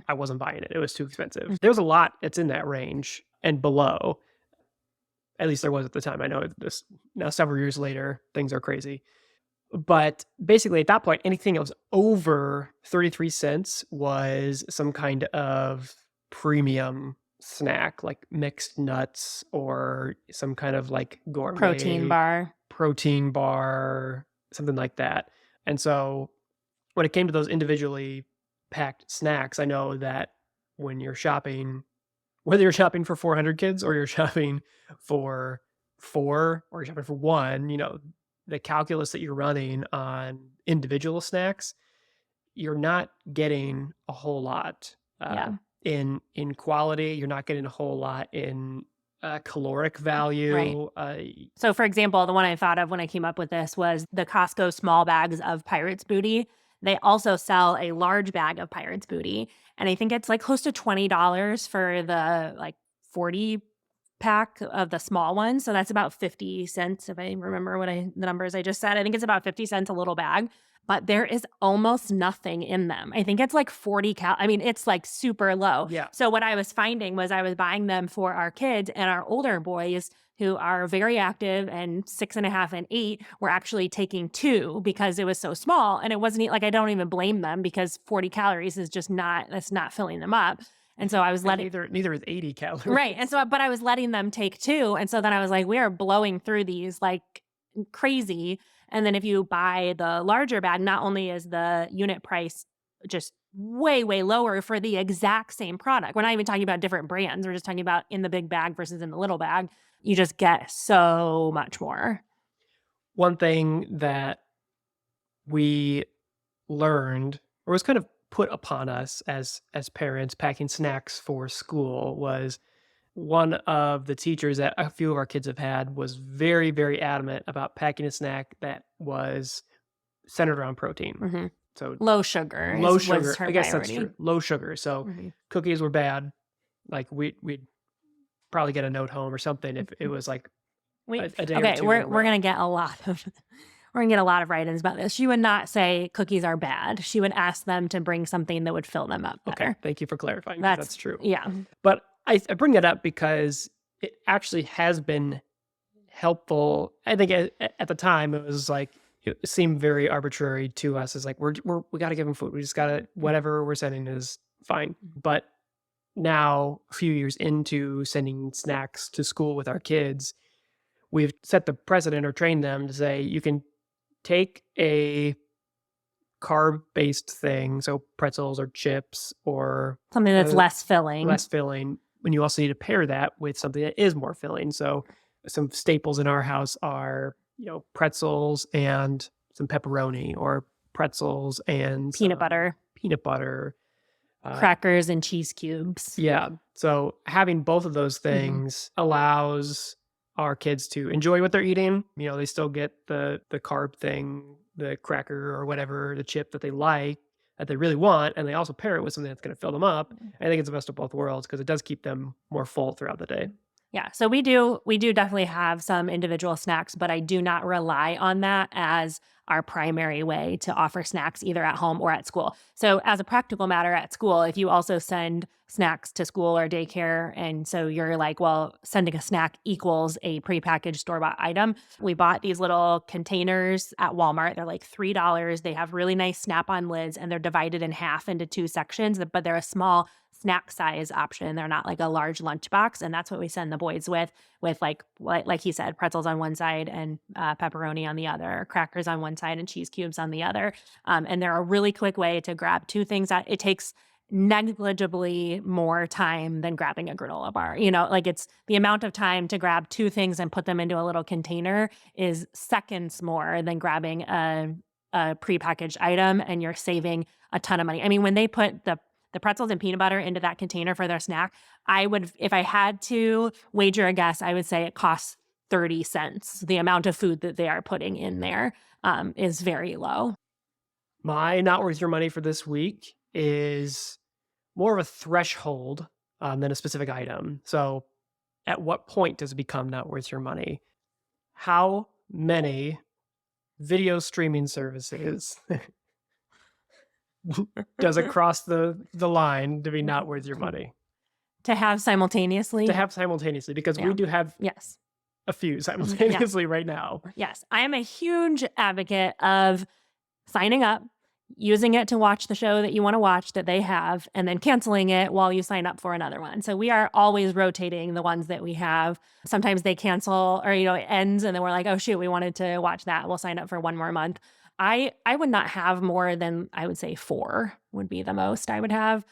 I wasn't buying it. It was too expensive. There was a lot that's in that range and below. At least there was at the time. I know this now several years later, things are crazy. But basically at that point, anything that was over 33 cents was some kind of premium snack, like mixed nuts or some kind of like gourmet protein bar, something like that. And so when it came to those individually packed snacks, I know that when you're shopping, whether you're shopping for 400 kids or you're shopping for 4 or you're shopping for 1, the calculus that you're running on individual snacks, you're not getting a whole lot in quality. You're not getting a whole lot in caloric value. Right. So, for example, the one I thought of when I came up with this was the Costco small bags of Pirate's Booty. They also sell a large bag of Pirate's Booty, and I think it's like close to $20 for the like 40 pack of the small one. So that's about 50 cents if I remember the numbers I just said. I think it's about 50 cents a little bag, but there is almost nothing in them. I think it's like 40 I mean, it's like super low. Yeah. So what I was finding was I was buying them for our kids, and our older boys who are very active and 6.5 and 8 were actually taking 2 because it was so small. And it wasn't like, I don't even blame them because 40 calories is just not, that's not filling them up. And so I was And letting, neither is 80 calories. right. And so, but I was letting them take 2. And so then I was like, we are blowing through these like crazy. And then if you buy the larger bag, not only is the unit price just way, way lower for the exact same product. We're not even talking about different brands. We're just talking about in the big bag versus in the little bag. You just get so much more. One thing that we learned, or was kind of put upon us as parents packing snacks for school, was one of the teachers that a few of our kids have had was very, very adamant about packing a snack that was centered around protein. Mhm. So Low sugar low was sugar. her I guess priority. that's true. Low sugar. So Mhm. cookies were bad. Like we'd probably get a note home or something if it was like We a day or okay, two in we're a we're row. gonna get a lot of we're gonna get a lot of write-ins about this. She would not say cookies are bad. She would ask them to bring something that would fill them up Okay, better. thank you for clarifying. 'Cause that's true. Yeah. But I bring that up because it actually has been helpful. I think at the time it was like it seemed very arbitrary to us. It's like we got to give them food. We just got to whatever we're sending is fine. But now, a few years into sending snacks to school with our kids, we've set the precedent or trained them to say you can take a carb-based thing, so pretzels or chips or Something that's less filling. less filling, and you also need to pair that with something that is more filling. So some staples in our house are, pretzels and some pepperoni, or pretzels and Peanut some butter, peanut butter. crackers, and cheese cubes. Yeah. So having both of those Mm-hmm. things allows our kids to enjoy what they're eating. They still get the carb thing, the cracker or whatever, the chip that they like, that they really want, and they also pair it with something that's going to fill them up. I think it's the best of both worlds because it does keep them more full throughout the day. Yeah, so we do definitely have some individual snacks, but I do not rely on that as our primary way to offer snacks either at home or at school. So as a practical matter at school, if you also send snacks to school or daycare, and so you're like, well, sending a snack equals a prepackaged store-bought item. We bought these little containers at Walmart. They're like $3. They have really nice snap-on lids, and they're divided in half into 2 sections, but they're a small snack size option. They're not like a large lunchbox. And that's what we send the boys with like he said, pretzels on one side and pepperoni on the other, crackers on one side and cheese cubes on the other. And they're a really quick way to grab 2 things that it takes negligibly more time than grabbing a granola bar. Like it's the amount of time to grab 2 things and put them into a little container is seconds more than grabbing a prepackaged item, and you're saving a ton of money. I mean, when they put the pretzels and peanut butter into that container for their snack, I would, if I had to wager a guess, I would say it costs 30 cents. The amount of food that they are putting in there is very low. My not worth your money for this week is more of a threshold than a specific item. So at what point does it become not worth your money? How many video streaming services does it cross the line to be not worth your money? To have simultaneously? To have simultaneously, because we do have Yes. a few simultaneously right now. Yes. I am a huge advocate of signing up, using it to watch the show that you want to watch that they have, and then canceling it while you sign up for another one. So we are always rotating the ones that we have. Sometimes they cancel or, it ends and then we're like, oh shoot, we wanted to watch that. We'll sign up for one more month. I would not have more than, I would say 4 would be the most I would have,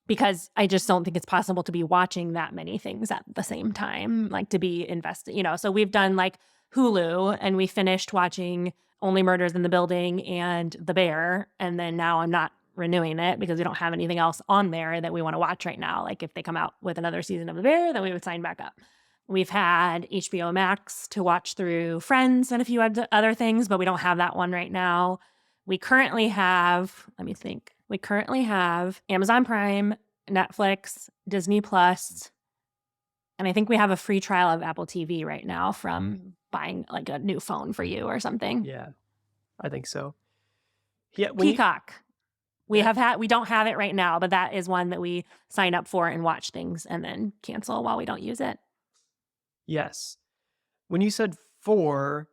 because I just don't think it's possible to be watching that many things at the same time, like to be invested, So we've done like Hulu, and we finished watching Only Murders in the Building and The Bear. And then now I'm not renewing it because we don't have anything else on there that we want to watch right now. Like if they come out with another season of The Bear, then we would sign back up. We've had HBO Max to watch through Friends and a few other things, but we don't have that one right now. We currently have, let me think. We currently have Amazon Prime, Netflix, Disney Plus, and I think we have a free trial of Apple TV right now from buying like a new phone for you or something. Yeah, I think so. Yeah, Peacock. We don't have it right now, but that is one that we sign up for and watch things and then cancel while we don't use it. Yes. When you said 4,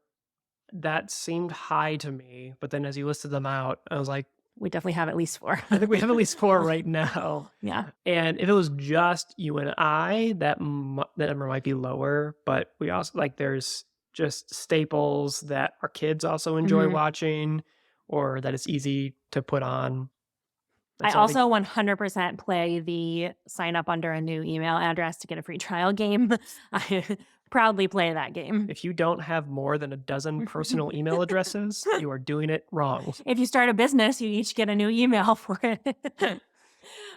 that seemed high to me. But then as you listed them out, I was like, We definitely have at least 4. I think we have at least 4 right now. Yeah. And if it was just you and I, that number might be lower. But we also like there's just staples that our kids also enjoy watching, or that it's easy to put on. I also 100% play the sign up under a new email address to get a free trial game. I proudly play that game. If you don't have more than a dozen personal email addresses, you are doing it wrong. If you start a business, you each get a new email for it.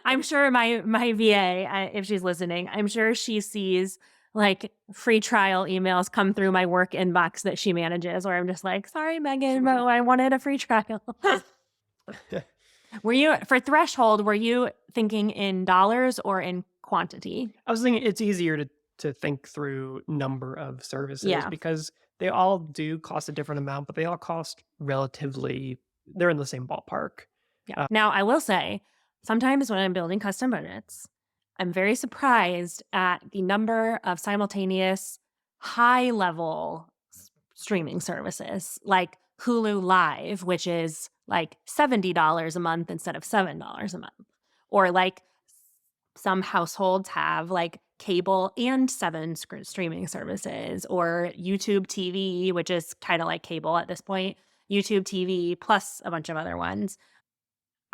I'm sure my VA, if she's listening, I'm sure she sees like free trial emails come through my work inbox that she manages, where I'm just like, sorry, Megan, but I wanted a free trial. For threshold, were you thinking in dollars or in quantity? I was thinking it's easier to think through number of services because they all do cost a different amount, but they all cost relatively, they're in the same ballpark. Yeah. Now, I will say, sometimes when I'm building custom budgets, I'm very surprised at the number of simultaneous high-level streaming services like Hulu Live, which is like $70 a month instead of $7 a month. Or like some households have like cable and 7 streaming services, or YouTube TV, which is kind of like cable at this point, YouTube TV plus a bunch of other ones.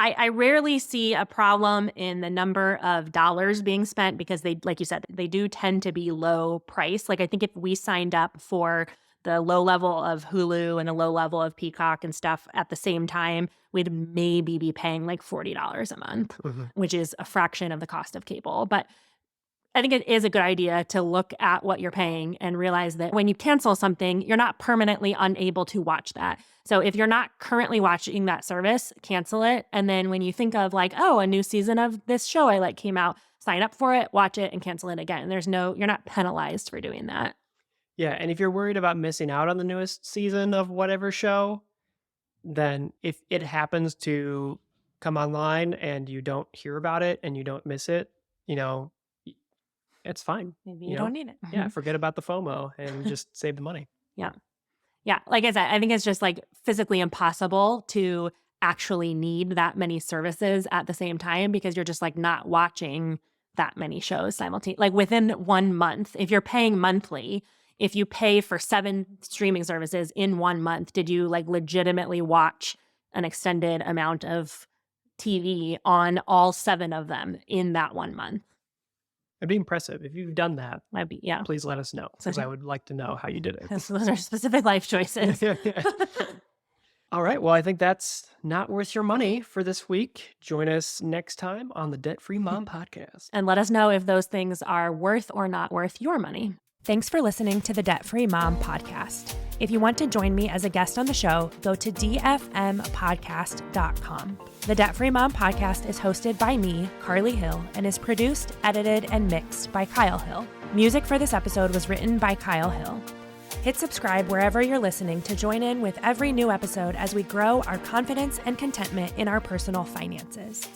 I rarely see a problem in the number of dollars being spent because they, like you said, they do tend to be low price. Like I think if we signed up for the low level of Hulu and a low level of Peacock and stuff at the same time, we'd maybe be paying like $40 a month, which is a fraction of the cost of cable. But I think it is a good idea to look at what you're paying and realize that when you cancel something, you're not permanently unable to watch that. So if you're not currently watching that service, cancel it. And then when you think of like, oh, a new season of this show I like came out, sign up for it, watch it, and cancel it again. You're not penalized for doing that. Yeah, and if you're worried about missing out on the newest season of whatever show, then if it happens to come online and you don't hear about it and you don't miss it, it's fine. Maybe you don't need it. Yeah, forget about the FOMO and just save the money. Yeah. Yeah. Like I said, I think it's just like physically impossible to actually need that many services at the same time because you're just like not watching that many shows simultaneously. Like within 1 month, if you're paying monthly, if you pay for 7 streaming services in 1 month, did you like legitimately watch an extended amount of TV on all 7 of them in that 1 month? It'd be impressive. If you've done that, Yeah. please let us know because I would like to know how you did it. Those are specific life choices. All right. Well, I think that's not worth your money for this week. Join us next time on the Debt Free Mom podcast. And let us know if those things are worth or not worth your money. Thanks for listening to the Debt Free Mom podcast. If you want to join me as a guest on the show, go to dfmpodcast.com. The Debt Free Mom podcast is hosted by me, Carly Hill, and is produced, edited, and mixed by Kyle Hill. Music for this episode was written by Kyle Hill. Hit subscribe wherever you're listening to join in with every new episode as we grow our confidence and contentment in our personal finances.